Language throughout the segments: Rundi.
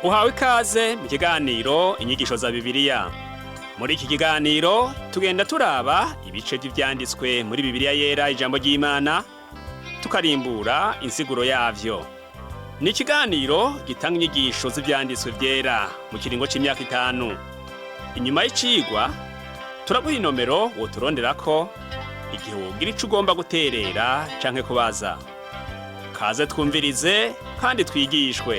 Uhawe ikaze mu kiganiro inyigisho za Bibiliya. Muri iki kiganiro tugenda turaba ibice by'ivyanditswe muri Bibiliya yera ijambo ry'Imana, tukarimbura insiguro yavyo. Ni ikiganiro gitanga inyigisho z'ivyanditswe vyera mu kiringo c'imyaka 5. Inyuma y'icigwa turaguha inomero woturonderako igihe wogira ico ugomba guterera canke kubaza. Kaze twumvirize kandi twigishwe.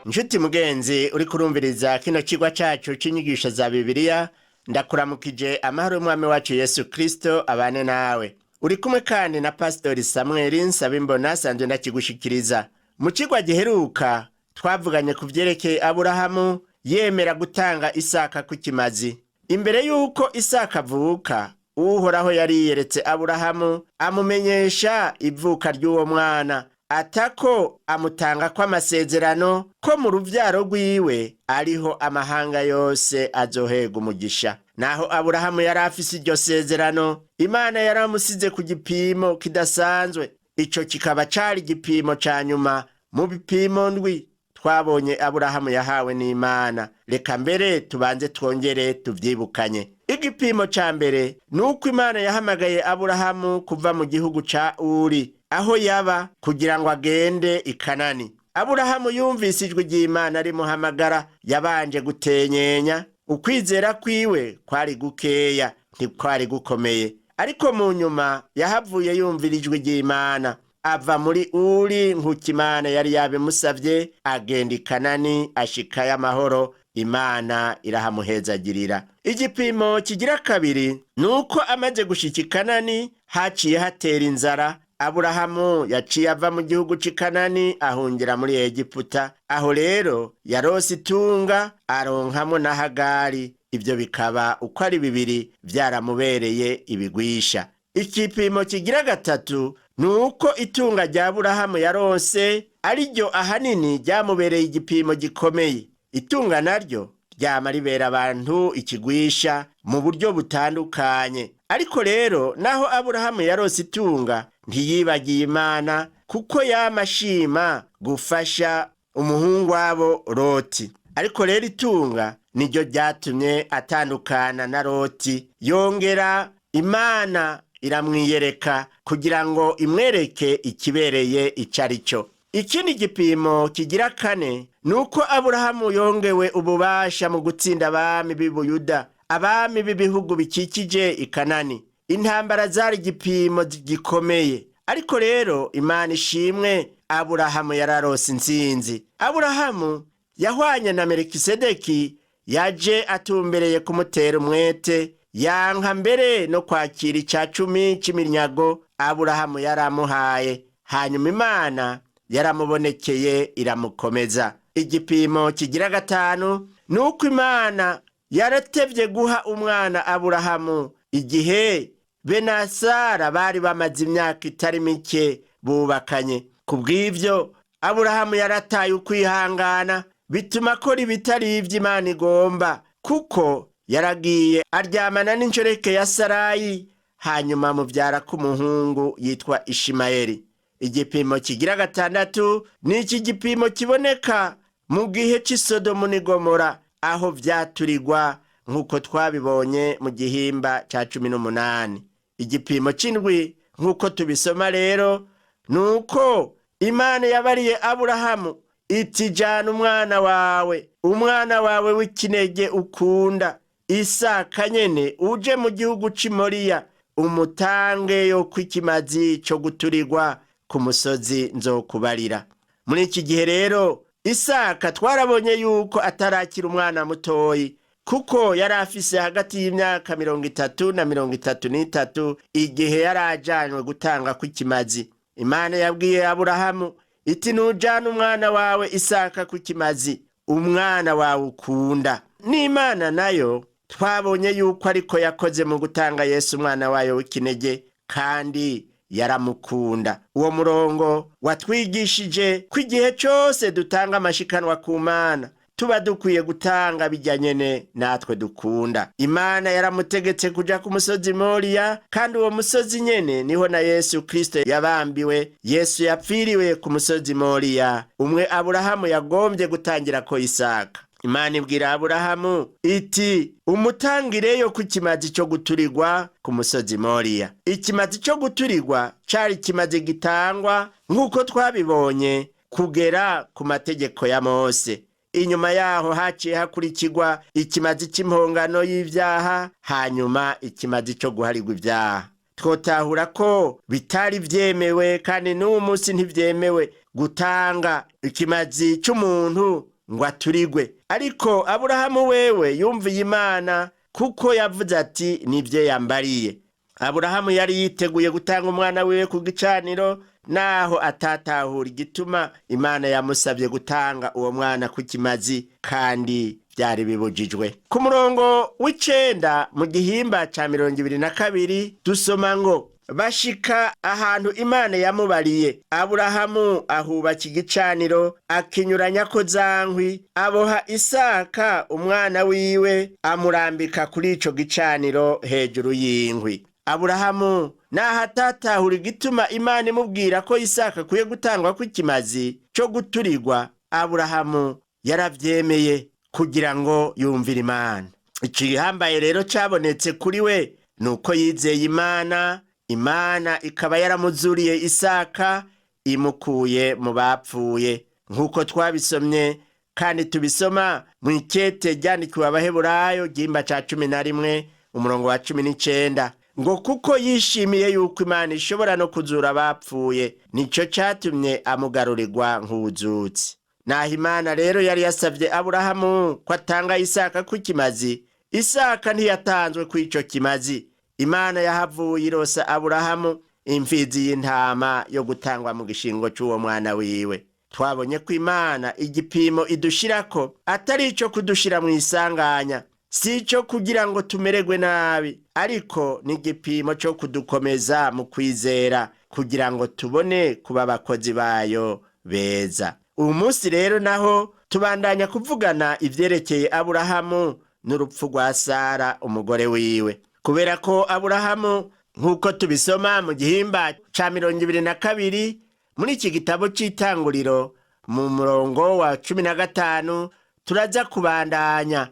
Nshuti mugenzi uri kurumviriza kino cigwa cacu c'inyigisho za Bibiliya, ndakuramukije amahoro y'umwami wacu Yesu Kristo abane nawe. Uri kumwe kandi na Pastori Samuel Nsabimbona sanzwe ndakigushikiriza. Mu cigwa giheruka twavuganye ku vyerekeye Aburahamu yemera gutanga Isaka ku kimazi. Imbere yuko Isaka avuka, Uhoraho yari yiyeretse Aburahamu amumenyesha ivuka ry'uwo mwana, atako amutanga kw'amasezerano ko mu ruvyaro rwiwe ariho amahanga yose azohega umugisha. Naho Aburahamu yari afise iryo sezerano, Imana yaramusize ku gipimo kidasanzwe. Ico kikaba cari igipimo ca nyuma mu bipimo ndwi twabonye Aburahamu yahawe n'Imana. Reka mbere tubanze twongere tuvyibukanye. Igipimo ca mbere nuko Imana yahamagaye Aburahamu kuva mu gihugu ca Uri, aho yaba, kugira ngo agende i Kanani. Aburahamu yumvise ijwi ry'Imana rimuhamagara, yabanje gutenyenya. Ukwizera kwiwe kwari gukeya, ntikwari gukomeye. Ariko mu nyuma yahavuye yumvira ijwi ry'Imana, ava muri Uri nk'uko Imana yari yabimusavye, agenda i Kanani ashikayo amahoro. Imana irahamuhezagirira. Igipimo kigira kabiri nuko amaze gushika i Kanani haciye hatera inzara. Aburahamu yaciye ava mu gihugu c'i Kanani ahungira muri Egiputa. Aho rero yarose itunga aronkamo na Hagari. Ibyo bikaba uko ari bibiri vyaramubereye ibigwisha. Ikipimo kigira gatatu nuko itunga rya Aburahamu yaronse ariryo ahanini ryamubereye igipimo gikomeye. Itunga naryo ryama ribera abantu ikigwisha mu buryo butandukanye. Ariko rero naho Aburahamu yarose itunga, ntiyibagiye Imana, kuko yamashima gufasha umuhungu wabo Loti. Ariko rero itunga niryo ryatumye atandukana na Loti. Yongera Imana iramwiyereka kugira ngo imwereke ikibereye icarico. Ikindi gipimo kigira kane nuko Aburahamu yongewe ububasha mu gutsinda abami b'i Buyuda, abami b'ibihugu bikikije i Kanani. Intambara zari igipimo gikomeye. Ariko rero Imana ishimwe, Aburahamu yararose intsinzi. Aburahamu yahwanye na Melikisedeki, yaje atumbereye kumutera umwete, yanka mbere no kwakira ica 10 c'iminyago Aburahamu yaramuhaye. Hanyuma Imana yaramubonekeye iramukomeza. Igipimo kigira gatanu nuko Imana yaratevye guha umwana Aburahamu igihe be na Sara bari bamaze imyaka itari mike bubakanye. Kubw'ivyo Aburahamu yarataye ukwihangana, bituma akora ibitari ivy'Imana igomba, kuko yaragiye aryamana n'inshoreke ya Sarayi, hanyuma muvyara k'umuhungu yitwa Ishimayeli. Igipimo kigira gatandatu ni iki gipimo kiboneka mu gihe c'i Sodomu n'i Gomora, aho vyaturirwa nk'uko twabibonye mu gihimba ca 18. Igipimo c'indwi nk'uko tubisoma rero nuko Imana yabariye Aburahamu iti, jana umwana wawe w'ikinege ukunda Isaka nyene, uje mu gihugu c'i Moriya, umutange yo kw'ikimazi co guturirwa ku musozi nzokubarira. Muri iki gihe rero Isaka twarabonye yuko atarakira umwana mutoyi, kuko yari afise hagati y'imyaka 30 na 33 igihe yarajanywe gutanga kw'ikimazi. Imana yabwiye Aburahamu iti, nujana umwana wawe Isaka kw'ikimazi, umwana wawe ukunda. N'Imana nayo twabonye yuko ariko yakoze mu gutanga Yesu umwana wayo w'ikinege, kandi yaramukunda. Uwo murongo watwigishije ko igihe cyose dutanga amashikanwa ku Mana tuba dukwiye gutanga bijya nyene natwe dukunda. Imana yaramutegetse kuja ku musozi Moriya, kandi uwo musozi nyene niho na Yesu Kristo yabambiwe. Yesu yapfiriwe ku musozi Moriya, umwe Aburahamu yagombye gutangira ko Isaka. Imana ibwira Aburahamu iti umutangireyo ku kimazi cyo guturirwa ku musozi Moriya. Ikimazi cyo guturirwa cari kimazi gitangwa nk'uko twabibonye kugera ku mategeko ya Mose. Inyuma yaho haciye hakurikirwa ikimazi cy'impongano y'ivyaha, hanyuma ikimazi cyo guharirwa ivyaha. Twotahura ko bitari vyemewe kandi n'uwo munsi ntivyemewe gutanga ikimazi c'umuntu ngo aturirwe. Ariko Aburahamu wewe yumviye Imana, kuko yavuze ati nivyo yambariye. Aburahamu yari yiteguye gutanga umwana wiwe ku gicaniro, naho atatahura igituma Imana yamusabye gutanga uwo mwana ku kimazi, kandi byari bibujijwe. Ku murongo w'9 mu gihimba ca 22 dusoma ngo bashika ahantu Imana yamubariye. Aburahamu ahubaka igicaniro, akinyuranya ko zankwi, aboha Isaka umwana wiwe, amurambika kuri ico gicaniro hejuru y'inkwi. Aburahamu naho atatahura igituma Imana imubwira ko Isaka akwiye gutangwa kw'ikimazi cyo guturirwa, Aburahamu yaravyemeye kugira ngo yumvire Imana. Igihambaye rero cabonetse kuri we nuko yizeye Imana. Imana ikaba yaramuzuriye Isaka, imukuye mu bapfuye, nk'uko twabisomye kandi tubisoma mu ikete ryandikiwe Abaheburayo igihimba ca 11 umurongo wa 19, ngo kuko yishimiye yuko Imana ishobora no kuzura abapfuye, nico catumye amugarurirwa nk'uwuzutse. Naho Imana rero yari yasavye Aburahamu ko atanga Isaka ku kimazi, Isaka ntiyatanzwe kw'ico kimazi. Imana yahavuye irosa Aburahamu imfizi y'intama yo gutangwa mu gishingo c'uwo mwana wiwe. Twabonye ko Imana igipimo idushirako atari ico kudushira mu isanganya, si ico kugira ngo tumererwe nabi, ariko ni igipimo co kudukomeza mu kwizera, kugira ngo tubone kuba abakozi bayo beza. Uyu munsi rero naho tubandanya kuvugana ivyerekeye Aburahamu n'urupfu rwa Sara umugore wiwe. Kubera ko Aburahamu nk'uko tubisoma mu gihimba ca 22 muri iki gitabo c'Itanguriro mu murongo wa 15, turaza kubandanya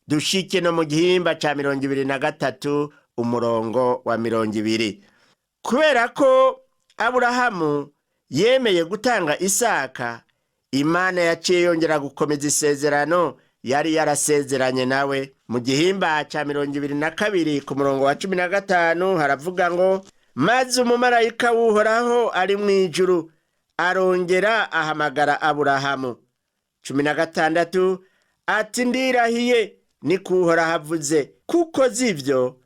dushike no mu gihimba ca 23 umurongo wa 20. Kubera ko Aburahamu yemeye gutanga Isaka, Imana yaciye yongera gukomeza isezerano yari yarasezeranye nawe. Mu gihimba ca 22 ku murongo wa 15 haravuga ngo maze umumarayika w'Uhoraho ari mw'ijuru arongera ahamagara Aburahamu. 16 ati ndirahiye ni kuhoraho avuze, kuko zivyo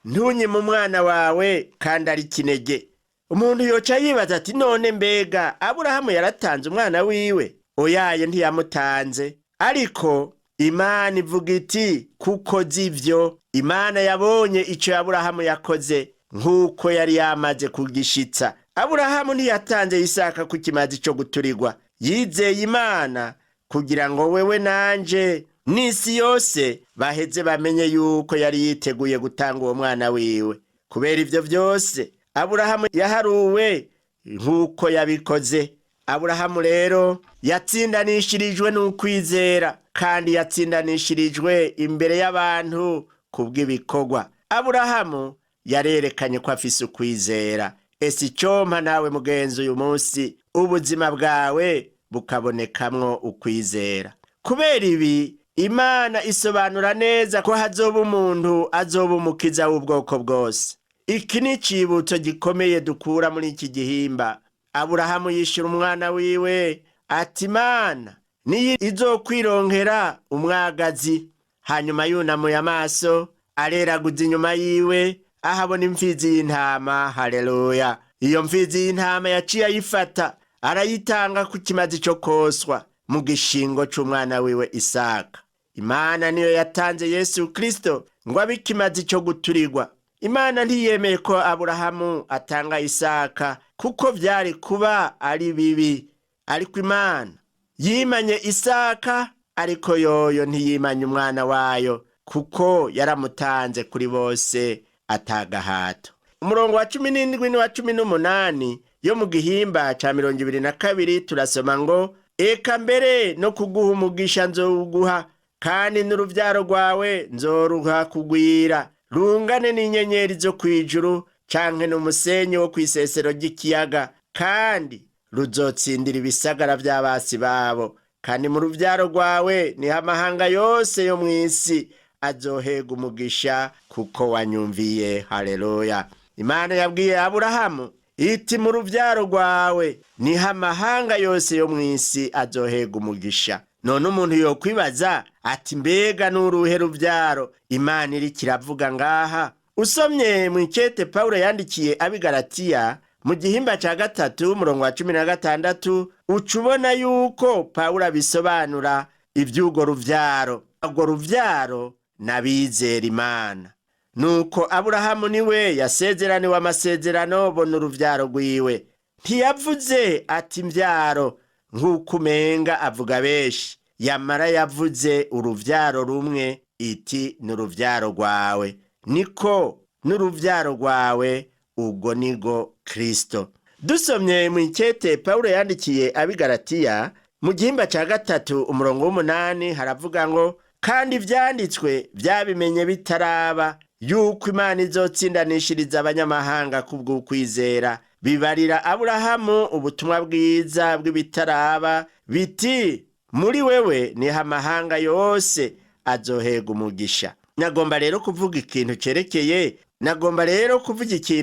ntunyime umwana wawe kandi ari kinege. Umuntu yoca yibaza ati none mbega Aburahamu yaratanze umwana wiwe? Oyaye ntiyamutanze, ariko Imana ivuga iti kuko zivyo. Imana yabonye ico Aburahamu yakoze nk'uko yari yamaze kugishitsa. Aburahamu ntiyatanze Isaka ku kimazi cyo guturirwa, yizeye Imana kugira ngo wewe nanje n'isi yose baheze bamenye yuko yari yiteguye gutanga uwo mwana wiwe. Kubera ivyo vyose Aburahamu yaharuwe nk'uko yabikoze. Aburahamu rero yatsindanishirijwe n'ukwizera, kandi yatsindanishirijwe imbere y'abantu kubw'ibikorwa. Aburahamu yarerekanye ko afise ukwizera. Ese icompa nawe mugenzi uyu munsi ubuzima bwawe bukabonekamwo ukwizera. Kubera ibi Imana isobanura neza ko hazoba umuntu azoba umukiza w'ubwoko bwose. Iki ni icibutso gikomeye dukura muri iki gihimba. Aburahamu yishura umwana wiwe ati Imana niyo izokwironkera umwagazi. Hanyuma yunamuye amaso areraguza inyuma yiwe ahabona imfizi y'intama. Haleluya! Iyo mfizi y'intama yaciye ayifata arayitanga ku kimazi cyo koswa mu gishingo c'umwana wiwe Isaka. Imana niyo yatanze Yesu Kristo ngo abe ikimazi cyo guturirwa. Imana ntiyemeye ko Aburahamu atanga Isaka kuko vyari kuba ari bibi, ariko Imana yimanye Isaka ariko yoyo ntiyimanye umwana wayo, kuko yaramutanze kuri bose atagahato. Umurongo wa 17 n'uwa 18 yo mu gihimba ca 22 turasoma ngo, eka mbere no kuguha umugisha nzowuguha, kandi n'uruvyaro rwawe nzoruha kugwira, rungane n'inyenyeri zo kwijuru canke n'umusenyi wo kw'isesero ry'ikiyaga, kandi ruzotsindira ibisagara vy'abasi babo. Kandi mu ruvyaro rwawe niho amahanga yose yo mw'isi azohega umugisha, kuko wanyumviye. Haleluya. Imana yabwiye Aburahamu iti mu ruvyaro rwawe niho amahanga yose yo mw'isi azohega umugisha. None umuntu yokwibaza ati mbega n'uruhe ruvyaro Imana iriko iravuga ngaha? Usomye mu ikete Pawulo yandikiye Abigalatiya mu gihimba ca 3 umurongo wa 16 ucubona yuko Pawulo abisobanura ivy'urwo ruvyaro. Urwo ruvyaro n'abizera Imana. Nuko Aburahamu niwe yasezeraniwe amasezerano bona uruvyaro rwiwe. Ntiyavuze ati mvyaro nk'uko umenga avuga benshi, yamara yavuze uruvyaro rumwe iti n'uruvyaro rwawe. Niko n'uruvyaro rwawe ubwo nigo Kristo. Dusomye mu ikete Pawulo yandikiye Abigalatiya mu gihimba ca 3 umurongo w'8 haravuga ngo, kandi ivyanditswe vyabimenye bitaraba yuko Imana izotsindanishiriza abanyamahanga kubw'ukwizera, bibarira Aburahamu ubutumwa bwiza bw'ibitaraba, biti muri wewe niho amahanga yose azohega umugisha. Nagomba rero kuvuga ikintu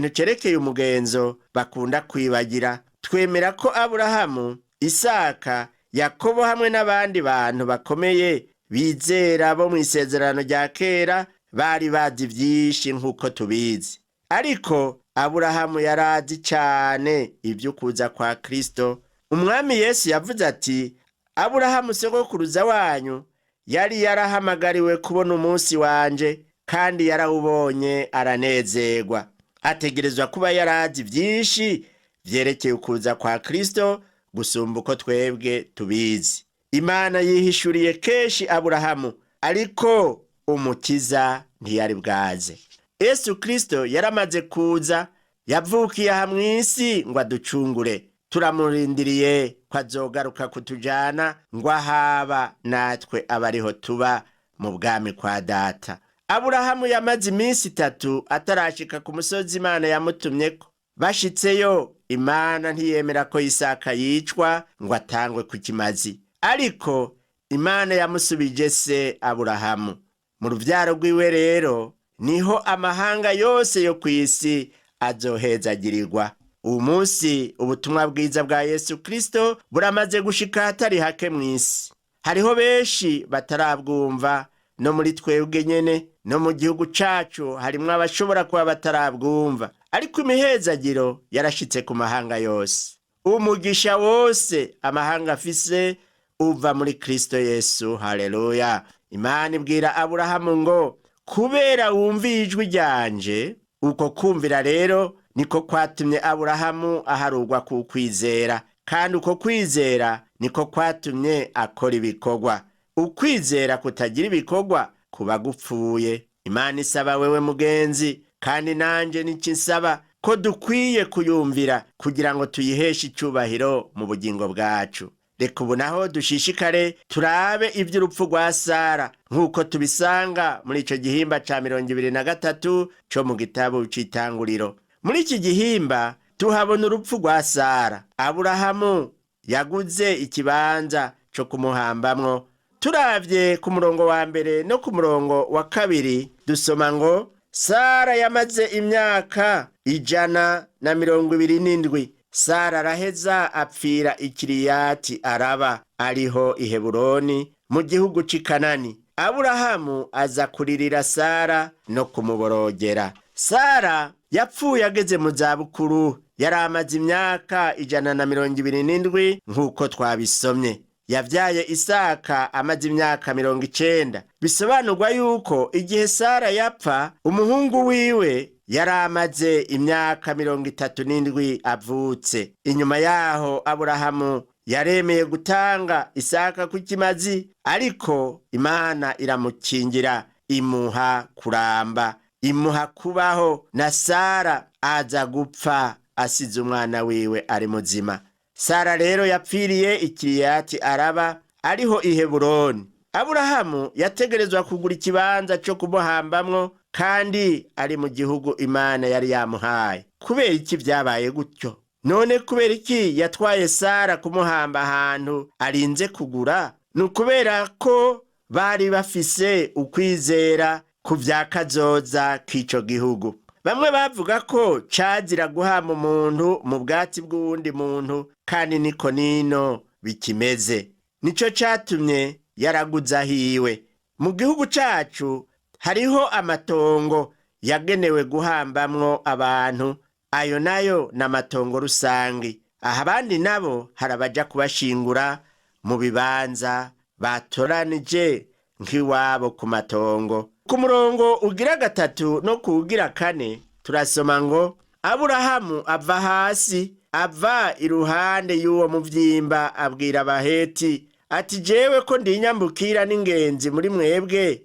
cerekeye umugenzo bakunda kwibagira. Twemera ko Aburahamu, Isaka, Yakobo hamwe n'abandi bantu bakomeye bizera bo mu isezerano rya kera bari bazi vyinshi nk'uko tubizi. Ariko Aburahamu yarazi cane ivy'ukuza kwa Kristo. Umwami Yesu yavuze ati, Aburahamu sogokuruza wanyu yari yarahamagariwe kubona umunsi wanje, kandi yarawubonye aranezerwa. Ategerezwa kuba yarazi vyinshi vyerekeye ukuza kwa Kristo gusumba uko twebwe tubizi. Imana yihishuriye kenshi Aburahamu, ariko umukiza ntiyari bwaze. Yesu Kristo yaramaze kuza, yavukiye aha mw'isi ngo aducungure. Turamurindiriye ko azogaruka kutujana ngo ahaba natwe abariho tuba mu bwami kwa Data. Aburahamu yamaze iminsi 3 atarashika ku musozi Imana yamutumyeko. Bashitseyo, Imana ntiyemera ko Isaka yicwa ngo atangwe ku kimazi, ariko Imana yamusubije se Aburahamu. Mu ruvyaro rwiwe rero niho amahanga yose yo kw'isi azohezagirirwa. Ubu munsi ubutumwa bwiza bwa Yesu Kristo buramaze gushika hatari hake mw'isi. Hariho benshi batarabwumva, no muri twebwe nyene no mu gihugu cacu harimwo abashobora kuba batarabwumva, ariko imihezagiro yarashitse ku mahanga yose. Umugisha wose amahanga afise uva muri Kristo Yesu. Haleluya. Imana ibwira Aburahamu ngo, kubera wumviye ijwi ryanje. Uko kumvira rero niko kwatumye Aburahamu aharugwa ku kwizera, kandi uko kwizera niko kwatumye akora ibikorwa. Ukwizera kutagira ibikorwa kuba gupfuye. Imana isaba wewe mugenzi, kandi nanje niki nsaba, ko dukwiye kuyumvira kugira ngo tuyiheshe icubahiro mu bugingo bwacu. Reka ubu naho dushishikare turabe ivy'urupfu rwa Sara nk'uko tubisanga muri ico gihimba ca 23 co mu gitabo c'Itanguriro. Muri iki gihimba tuhabona urupfu rwa Sara. Aburahamu yaguze ikibanza co kumuhambamwo. Turavye ku murongo wa mbere no ku murongo wa kabiri dusoma ngo, Sara yamaze imyaka 127. Sara araheza apfira Ikiriyati Araba, ariho i Heburoni mu gihugu c'i Kanani. Aburahamu aza kuririra Sara no kumuborogera. Sara yapfuye ageze mu zabukuru, yari amaze imyaka 127 nk'uko twabisomye. Yavyaye Isaka amaze imyaka 90. Bisobanurwa yuko igihe Sara yapfa, umuhungu wiwe yari amaze imyaka 37 avutse. Inyuma yaho Aburahamu yaremeye gutanga Isaka ku kimazi, ariko Imana iramukingira, imuha kuramba, imuha kubaho, na Sara aza gupfa asize umwana wiwe ari muzima. Sara rero yapfiriye i Kiriyati Araba, ariho i Heburoni. Aburahamu yategerezwa kugura ikibanza cyo kumuhambamwo, kandi ari mu gihugu Imana yari yamuhaye. Kubera iki vyabaye gutyo? None kubera iki yatwaye Sara kumuhamba ahantu arinze kugura? Ni ukubera ko bari bafise ukwizera ku vya kazoza k'ico gihugu. Bamwe bavuga ko cazira guhamba umuntu mu bwatsi bw'uwundi muntu, kandi niko nino bikimeze. Nico catumye yaraguza hiwe. Mu gihugu cacu hariho amatongo yagenewe guhambamwo abantu, ayo nayo n'amatongo rusangi. Aha abandi nabo harabaja kubashingura mu bibanza batoranije nk'iwabo ku matongo. Ku murongo ugira 3 no kugira 4 turasoma ngo Aburahamu ava hasi, ava iruhande y'uwo muvyimba, abwira Abaheti ati, jewe ko ndinyambukira n'ingenzi muri mwebwe,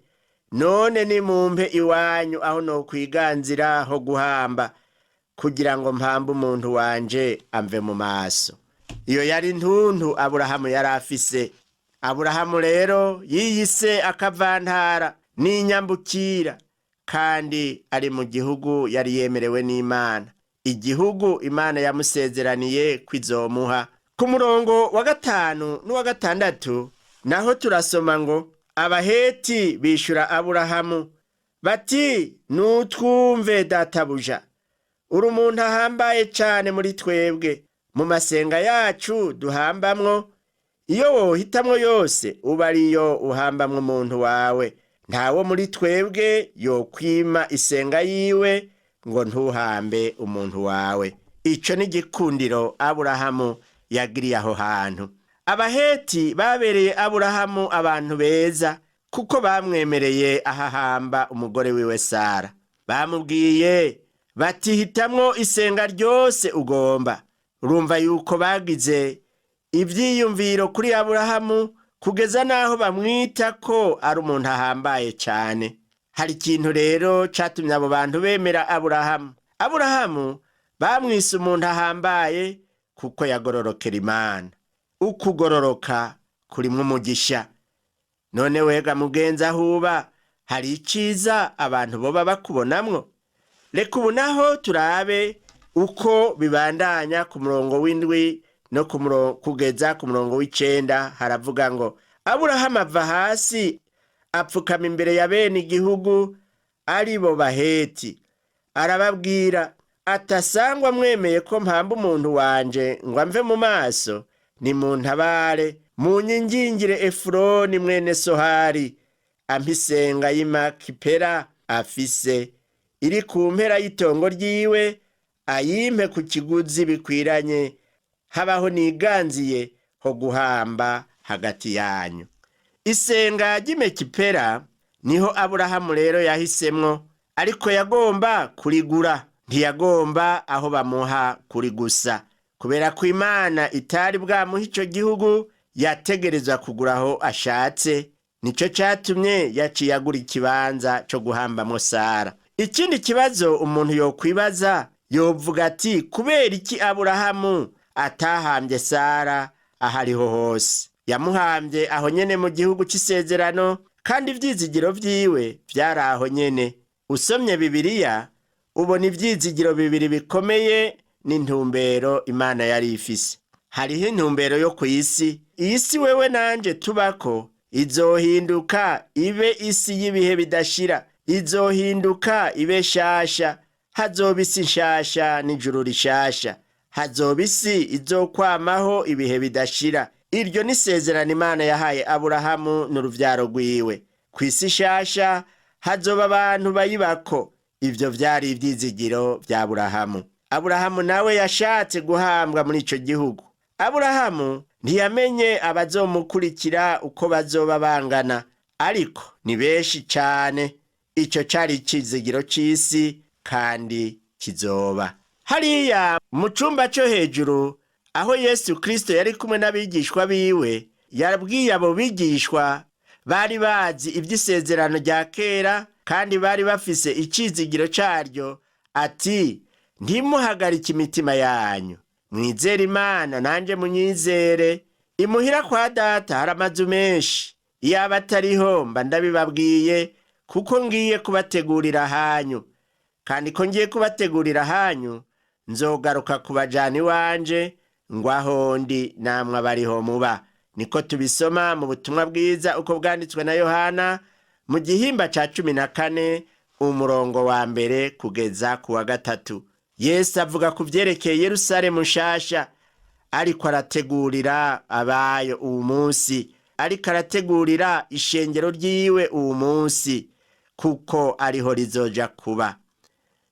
none nimumpe iwanyu aho no kwiganzira ho guhamba, kugira ngo mpambe umuntu wanje amve mu maso. Iyo yari ntuntu Aburahamu yari afise. Aburahamu rero yiyise akavantara n'inyambukira, kandi ari mu gihugu yari yemerewe n'Imana, igihugu Imana yamusezeraniye kwizomuha. Ku murongo wa 5 n'uwa 6 naho turasoma ngo Abaheti bishura Aburahamu bati, nutwumve databuja, uri umuntu ahambaye cane muri twebwe. Mu masenga yacu duhambamwo, iyo wohitamwo yose uba ariyo uhambamwo umuntu wawe. Ntawo muri twebwe yokwima isenga yiwe ngo ntuhambe umuntu wawe. Ico ni igikundiro Aburahamu yagiriye aho hantu. Abaheti babereye Aburahamu abantu beza, kuko bamwemereye ahahamba umugore wiwe Sara. Bamubwiye bati, hitamwo isenga ryose ugomba. Urumva yuko bagize ivyiyumviro kuri Aburahamu, kugeza naho bamwita ko ari umuntu ahambaye cane. Hari ikintu rero catumye abo bantu bemera Aburahamu. Aburahamu bamwise umuntu ahambaye kuko yagororokera Imana. Ukugororoka kurimwo umugisha. None wega mugenzi ahuba, hari iciza abantu boba bakubonamwo? Reka ubu naho turabe uko bibandanya ku murongo w'indwi no kugeza ku murongo w'icenda. Haravuga ngo Aburahamu ava hasi, apfukama imbere ya bene igihugu ari bo Baheti, arababwira atasangwa mwemeye ko mpamba umuntu wanje ngo amve mu maso, nimuntabare munyingingire Efuroni mwene Sohari ampa isenga y'Imakipera afise, iri ku mpera y'itongo ryiwe, ayimpe ku kiguzi bikwiranye, habaho niganziye ho guhamba hagati yanyu. Isenga ry'Imekipera niho Aburahamu rero yahisemwo, ariko yagomba kurigura, ntiyagomba aho bamuha kuri gusa. Kubera ko Imana itari bwamuha ico gihugu, yategerezwa kugura aho ashatse. Nico catumye yaciye agura ikibanza co guhambamwo Sara. Ikindi kibazo umuntu yokwibaza, yovuga ati, kubera iki Aburahamu atahambye Sara ahariho hose? Yamuhambye aho nyene mu gihugu c'isezerano, kandi ivyizigiro vyiwe vyari aho nyene. Usomye Bibiliya ubona ivyizigiro bibiri bikomeye n'intumbero Imana yari ifise. Hariho intumbero yo kw'isi. Iyi si wewe nanje tubako izohinduka ibe isi y'ibihe bidashira, izohinduka ibe shasha. Hazoba isi nshasha n'ijuru rishasha, hazoba isi izokwamaho ibihe bidashira. Iryo ni isezerano Imana yahaye Aburahamu n'uruvyaro rwiwe. Kw'isi shasha hazoba abantu bayibako. Ivyo vyari ivyizigiro vya Aburahamu. Aburahamu nawe yashatse guhambwa muri ico gihugu. Aburahamu ntiyamenye abazomukurikira uko bazoba bangana, ariko ni benshi cane. Ico cari icizigiro c'isi kandi kizoba. Hariya mu cumba co hejuru aho Yesu Kristo yari kumwe n'abigishwa biwe, yabwiye abo bigishwa bari bazi iby'isezerano rya kera kandi bari bafise icizigiro caryo, ati ntimuhagarike imitima yanyu, mwizere Imana nanje munyizere. Imuhira kwa data hari amazu menshi, iyaba atariho mba ndabibabwiye, kuko ngiye kubategurira hanyu. Kandi ko ngiye kubategurira hanyu, nzogaruka kubajana iwanje, ngo aho ndi namwe abariho muba. Niko tubisoma mu butumwa bwiza uko bwanditswe na Yohana mu gihimba ca 14 umurongo wa mbere kugeza ku wa 3. Yesu avuga ku vyerekeye Yerusalemu nshasha, ariko arategurira abayo uwu munsi, ariko arategurira ishengero ryiwe uwu munsi, kuko ariho rizoja kuba.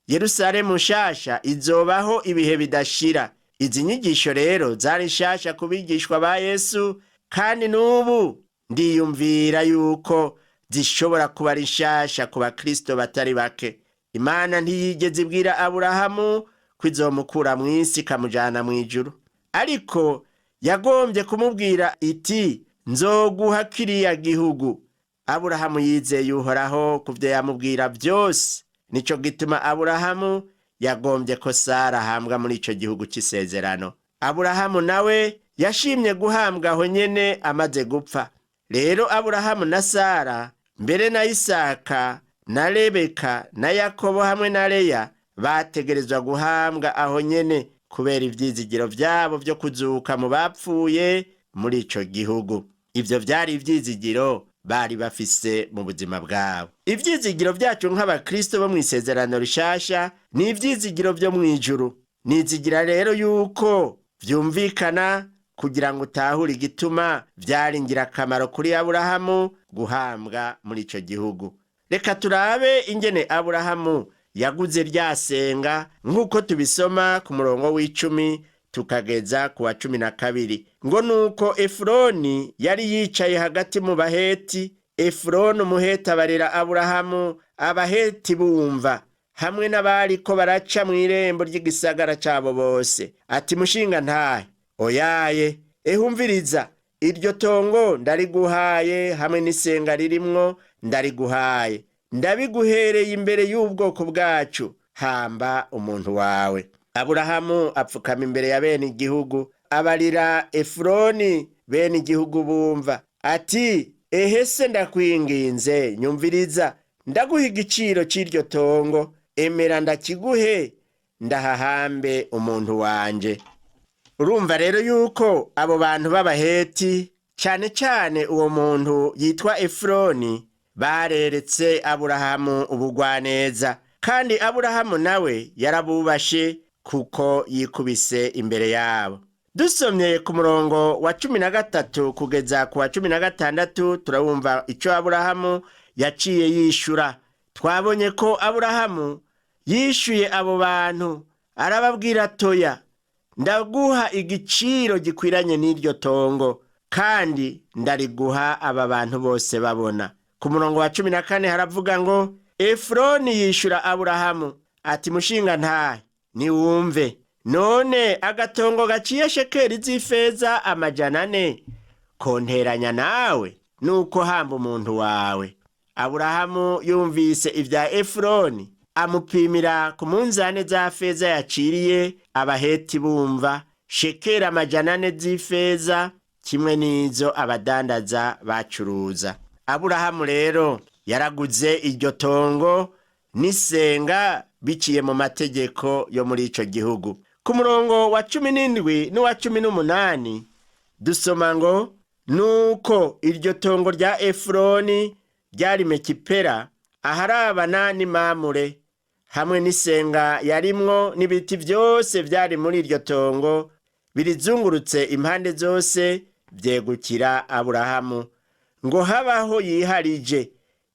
Yerusalemu nshasha izobaho ibihe bidashira. Izi nyigisho rero zari nshasha ku bigishwa ba Yesu, kandi n'ubu ndiyumvira yuko zishobora kuba ari nshasha ku bakristo batari bake. Imana ntiyigeze ibwira Aburahamu ko izomukura mw'isi ikamujana mw'ijuru, ariko yagombye kumubwira iti nzoguha kiriya gihugu. Aburahamu yizeye Uhoraho ku vyo yamubwira byose. Nico gituma Aburahamu yagombye ko Sara ahambwa muri ico gihugu c'isezerano. Aburahamu nawe yashimye guhambwa aho nyene amaze gupfa. Rero Aburahamu na Sara, mbere na Isaka na Rebeka na Yakobo hamwe na Leya bategerezwa guhambwa aho nyene, kubera ivyizigiro vyabo vyo kuzuka mu bapfuye muri ico gihugu. Ivyo vyari ivyizigiro bari bafise mu buzima bwabo. Ivyizigiro vyacu nk'abakristo bo mw'isezerano rishasha ni ivyizigiro vyo mw'ijuru. Nizigira rero yuko vyumvikana kugira ngo utahure igituma vyari ngirakamaro kuri Aburahamu guhambwa muri ico gihugu. Reka turabe ingene Aburahamu yaguze ryasenga nk'uko tubisoma ku murongo w'10 tukageza ku wa 12. Ngo nuko Efuroni yari yicaye hagati mu Baheti. Efuroni umuheti abarira Aburahamu, Abaheti bumva, hamwe n'abari ko baraca mw'irembo ry'igisagara cabo bose. Ati mushinga ntahe, oyaye, ehumviriza, iryo tongo ndariguhaye hamwe n'isenga ririmwo ndariguhaye. Ndabiguhereye imbere y'ubwoko bwacu, hamba umuntu wawe. Aburahamu apfukama imbere ya bene igihugu, abarira Efuroni bene igihugu bumva, ati ehese ndakwinginze nyumviriza, ndaguha igiciro c'iryo tongo, emera ndakiguhe, ndahahambe umuntu wanje. Urumva rero yuko abo bantu b'Abaheti, cane cane uwo muntu yitwa Efuroni, bareretse Aburahamu ubugwaneza, kandi Aburahamu nawe yarabubashe kuko yikubise imbere yabo. Dusomye ku murongo wa 13 kugeza ku wa 16 turabumva ico Aburahamu yaciye yishura. Twabonye ko Aburahamu yishuye abo bantu, arababwira toya, ndaguha igiciro gikwiranye n'iryo tongo, kandi ndariguha aba bantu bose babona. Ku murongo wa 14 haravuga ngo Efuroni yishura Aburahamu ati mushinga ntahe, niwumve, none agatongo gaciye shekeri z'ifeza 400 konteranya nawe, nuko hamba umuntu wawe. Aburahamu yumvise ivya Efuroni, amupimira ku munzane za feza yaciriye Abaheti bumva shekeri 400 z'ifeza, kimwe n'izo abadandaza bacuruza. Aburahamu rero yaraguze iryo tongo n'isenga biciye mu mategeko yo muri ico gihugu. Ku murongo wa 17 n'uwa 18 dusoma ngo nuko iryo tongo rya Efuroni ryari Mekipera, aharabana n'Imamure, hamwe n'isenga yarimwo n'ibiti vyose vyari muri iryo tongo birizungurutse impande zose, vyegukira Aburahamu, ngo habaho yiharije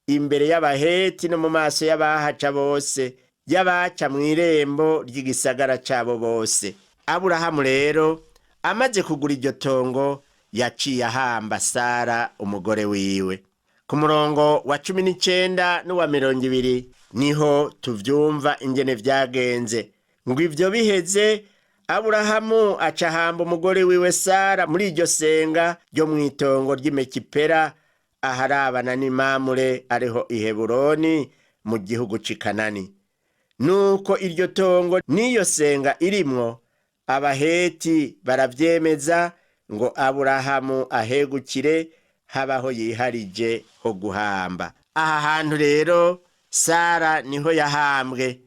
imbere y'Abaheti no mu maso y'abahaca bose, y'abaca mw'irembo ry'igisagara cabo bose. Aburahamu rero amaze kugura iryo tongo, yaciye ahamba Sara umugore wiwe. Ku murongo wa 19 n'uwa 20 niho tuvyumva ingene vyagenze. Ngo ivyo biheze, Aburahamu aca ahamba umugore wiwe Sara muri iryo senga ryo mw'itongo ry'Imekipera aharabana n'Imamure ariho i Heburoni mu gihugu c'i Kanani. Nuko iryo tongo n'iyo senga irimwo Abaheti baravyemeza ngo Aburahamu ahegukire habaho yiharije ho guhamba. Aha hantu rero Sara niho yahambwe.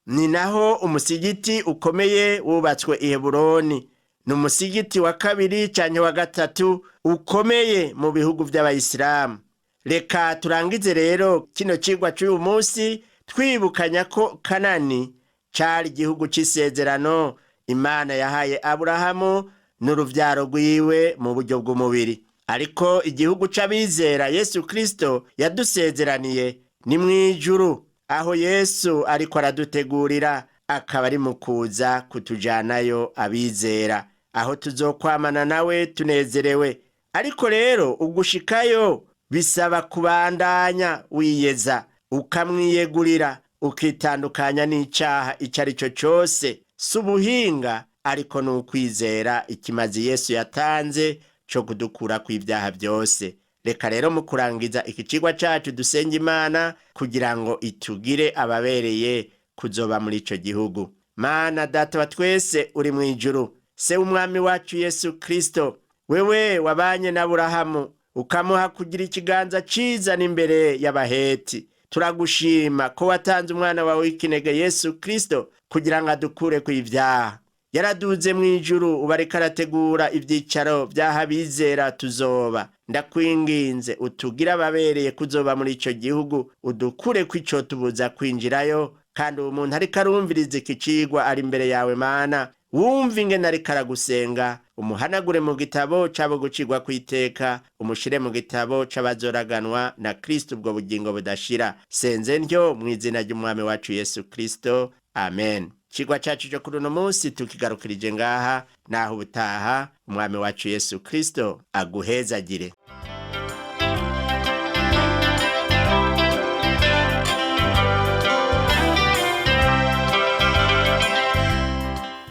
Ni naho umusigiti ukomeye wubatswe i Heburoni. Ni umusigiti wa kabiri canke wa gatatu ukomeye mu bihugu vy'Abayisilamu. Reka turangize rero kino cigwa c'uyu munsi twibukanya ko Kanani cari igihugu c'isezerano Imana yahaye Aburahamu n'uruvyaro rwiwe mu buryo bw'umubiri. Ariko igihugu c'abizera Yesu Kristo yadusezeraniye ni mw'ijuru, aho Yesu ariko aradutegurira akaba ari mu kuza kutujanayo abizera, aho tuzokwamana nawe tunezerewe. Ariko rero ugushikayo bisaba kubandanya wiyeza, ukamwiyegurira, ukitandukanya n'icaha ico ari cyo cose. Si ubuhinga ariko ni ukwizera ikimazi Yesu yatanze co kudukura kw'ivyaha byose. Reka rero mu kurangiza iki cigwa cacu dusenga Imana kugira ngo itugire ababereye kuzoba muri ico gihugu. Mana Data wa twese uri mw'ijuru, se w'umwami wacu Yesu Kristo, wewe wabanye na Aburahamu ukamuha kugira ikiganza ciza n'imbere y'Abaheti. Turagushima ko watanze umwana wawe w'ikinege Yesu Kristo kugira ngo adukure kw'ivyaha. Yaraduze mw'ijuru ubareka arategura ivyicaro vy'aho abizera tuzoba. Ndakwinginze utugira ababereye kuzoba muri ico gihugu, udukure kw'ico tubuza kwinjirayo, kandi uwo muntu ariko arumviriza iki cigwa ari imbere yawe Mana, wumva ingene ariko aragusenga, umuhanagure mu gitabo c'abo gucirwa kw'iteka, umushire mu gitabo c'abazoraganwa na Kristo ubwo bugingo budashira. Senze ntyo mw'izina ry'umwami wacu Yesu Kristo, amen. Cigwa cacu cyo kuri uno munsi tukigarukirije ngaha, naho ubutaha umwami wacu Yesu Kristo aguhezagire.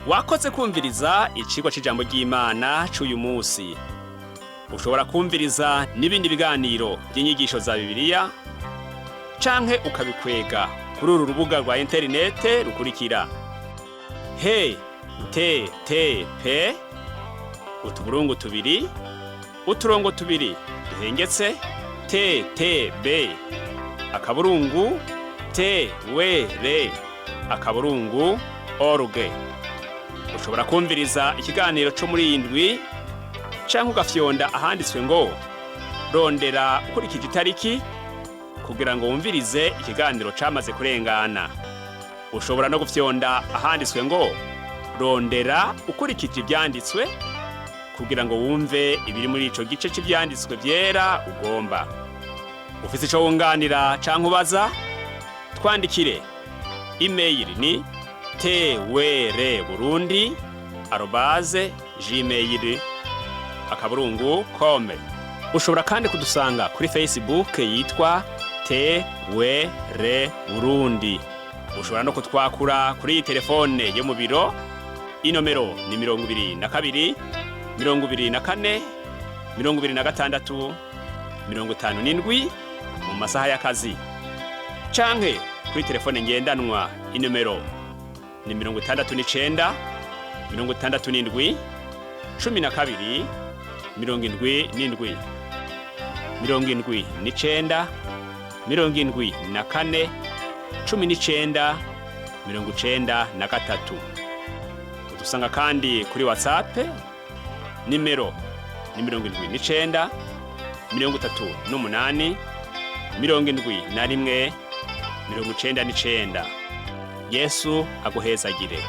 Wakoze kumviriza icigwa c'ijambo ry'Imana c'uyu munsi. Ushobora kumviriza n'ibindi biganiro by'inyigisho za Bibiliya canke ukabikwega kuri uru rubuga rwa interinete rukurikira: http utuburungu tubiri uturongo tubiri duhengetse ttb akaburungu twr.org. Ushobora kumviriza ikiganiro co muri indwi canke ugafyonda ahanditswe ngo rondera ukurikije itariki kugira ngo wumvirize ikiganiro camaze kurengana. Ushobora no gufyonda ahanditswe ngo rondera ukurikije ivyanditswe kugira ngo wumve ibiri muri ico gice c'ivyanditswe vyera ugomba. Ufise ico wunganira canke ubaza, twandikire. Email ni twr@gmail.com. Ushobora kandi kudusanga kuri Facebook yitwa TWR Burundi. Ushobora no kutwakura kuri iyi telefone yo mu biro. Inomero ni 22 24 26 57 mu masaha y'akazi. Canke kuri telefone ngendanwa, inomero ni 69 67 12 77 79 74 19 93. Udusanga kandi kuri Whatsapp, nimero ni 79 38 71 99. Yesu aguhezagire.